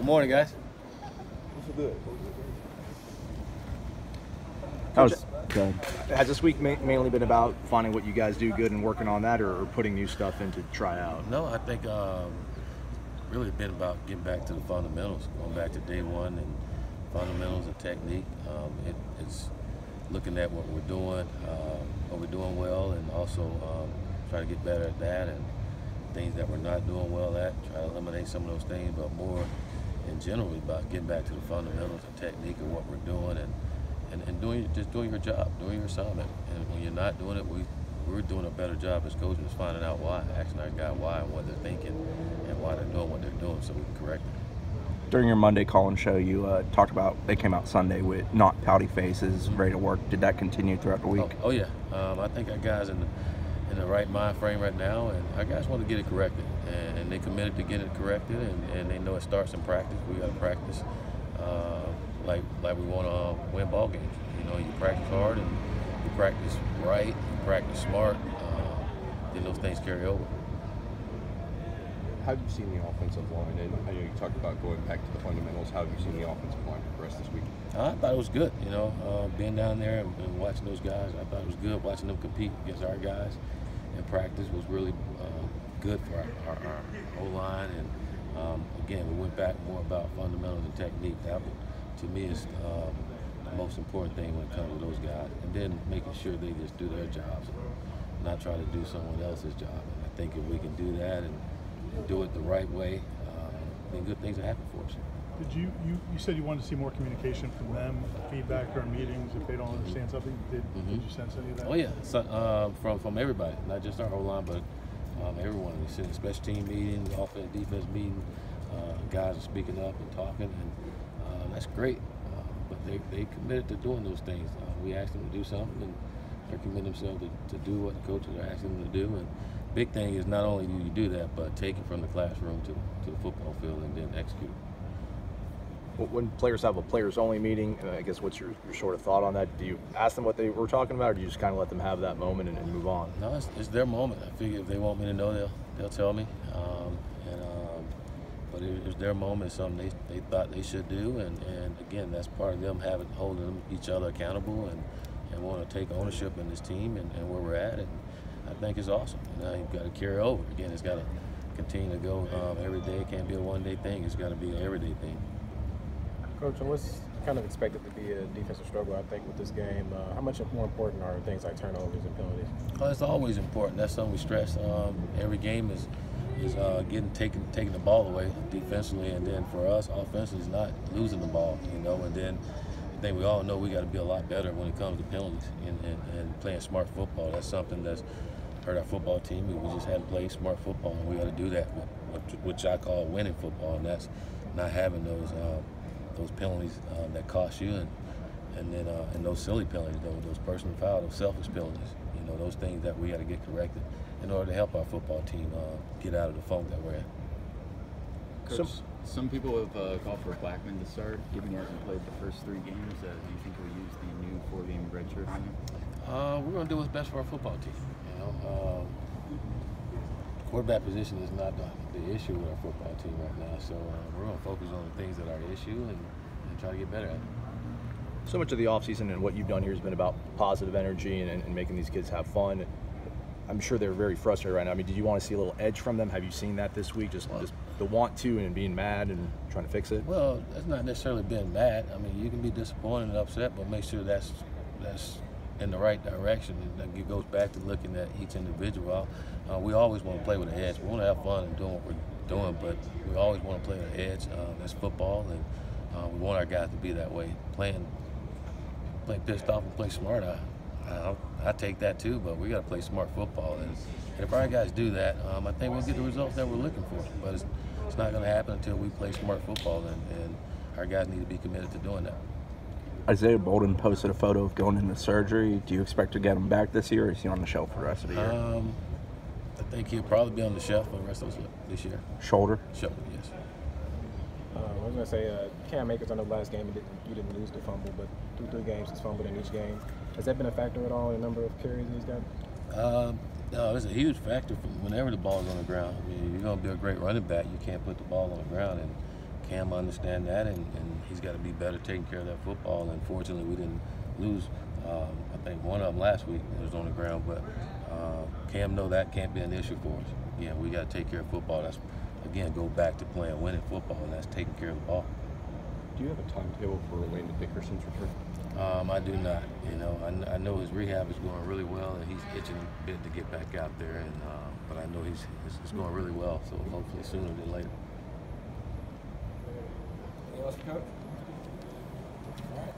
Good morning, guys. What's good? Good. Has this week mainly been about finding what you guys do good and working on that, or putting new stuff in to try out? No, I think really been about getting back to the fundamentals, going back to day one and fundamentals and technique. It's looking at what we're doing well, and also try to get better at that, and things that we're not doing well at, try to eliminate some of those things, but more in general about getting back to the fundamentals and technique of what we're doing, and doing your job, doing your assignment. And when you're not doing it, we're doing a better job as coaches finding out why, asking our guy why and what they're thinking and why they're doing what they're doing, so we can correct it. During your Monday call-in show, you talked about they came out Sunday with not pouty faces, ready to work. Did that continue throughout the week? Oh yeah. I think our guys in the right mind frame right now, and our guys want to get it corrected, and they committed to getting it corrected, and they know it starts in practice. We got to practice like we want to win ball games. You know, you practice hard and you practice right, you practice smart, then those things carry over. How have you seen the offensive line? And I know you talked about going back to the fundamentals. How have you seen the offensive line progress this week? I thought it was good. You know, being down there and watching those guys, I thought it was good. Watching them compete against our guys in practice was really good for our O-line. And again, we went back more about fundamentals and technique. That, to me, is the most important thing when it comes to those guys. And then making sure they just do their jobs and not try to do someone else's job. And I think if we can do that and do it the right way, then good things will happen for us. Did you said you wanted to see more communication from them, feedback during meetings if they don't understand something? Did you sense any of that? Oh yeah, so, from everybody, not just our whole line, but everyone. We sit in special team meetings, offense, defense meetings. Guys are speaking up and talking, and that's great. But they committed to doing those things. We asked them to do something, and they're committing themselves to do what the coaches are asking them to do. And big thing is not only do you do that, but take it from the classroom to the football field and then execute it. When players have a players-only meeting, I guess what's your sort of thought on that? Do you ask them what they were talking about, or do you just kind of let them have that moment and move on? No, it's their moment. I figure if they want me to know, they'll tell me. But it was their moment, something they thought they should do, and again, that's part of them holding each other accountable and want to take ownership in this team and where we're at. And I think it's awesome. Now you've got to carry over. Again, it's got to continue to go every day. It can't be a one-day thing. It's got to be an everyday thing. Coach, and what's kind of expected to be a defensive struggle, I think, with this game? How much more important are things like turnovers and penalties? Oh, it's always important. That's something we stress. Every game is taking the ball away defensively, and then for us, offensively, is not losing the ball. You know, and then I think we all know we got to be a lot better when it comes to penalties and playing smart football. That's something that's hurt our football team. We just haven't played smart football, and we got to do that, which I call winning football, and that's not having those penalties that cost you, and those silly penalties, those personal fouls, those selfish penalties. You know, those things that we got to get corrected in order to help our football team get out of the funk that we're in. Coach, some people have called for Blackman to start, given he hasn't played the first 3 games. Do you think we'll use the new 4-game redshirt on him? We're going to do what's best for our football team. You know, quarterback position is not the issue with our football team right now, so we're going to focus on the things that are the issue and try to get better at it. So much of the offseason and what you've done here has been about positive energy and making these kids have fun. I'm sure they're very frustrated right now. I mean, did you want to see a little edge from them? Have you seen that this week? Just the want to and being mad and trying to fix it? Well, that's not necessarily being mad. I mean, you can be disappointed and upset, but make sure that's in the right direction. And it goes back to looking at each individual. We always want to play with an edge. We want to have fun and doing what we're doing, but we always want to play with an edge. That's football, and we want our guys to be that way. Playing pissed off and play smart, I take that too, but we got to play smart football. And if our guys do that, I think we'll get the results that we're looking for. But it's not going to happen until we play smart football, and our guys need to be committed to doing that. Isaiah Bolden posted a photo of going into surgery. Do you expect to get him back this year, or is he on the shelf for the rest of the year? I think he'll probably be on the shelf for the rest of this year. Shoulder? Shoulder, yes. I was going to say, Cam Akers, I know last game you didn't lose the fumble, but through 3 games he's fumbled in each game. Has that been a factor at all in the number of carries he's got? No, it's a huge factor whenever the ball's on the ground. I mean, you're going to be a great running back. You can't put the ball on the ground, and Cam understand that, and he's got to be better taking care of that football. And fortunately, we didn't lose. I think one of them last week was on the ground, but Cam know that can't be an issue for us. Yeah, we got to take care of football. That's, again, go back to playing winning football, and that's taking care of the ball. Do you have a timetable for Landon Dickerson's return? I do not. You know, I know his rehab is going really well, and he's itching a bit to get back out there. And but I know it's going really well. So hopefully sooner than later. Anything else, Coach? All right.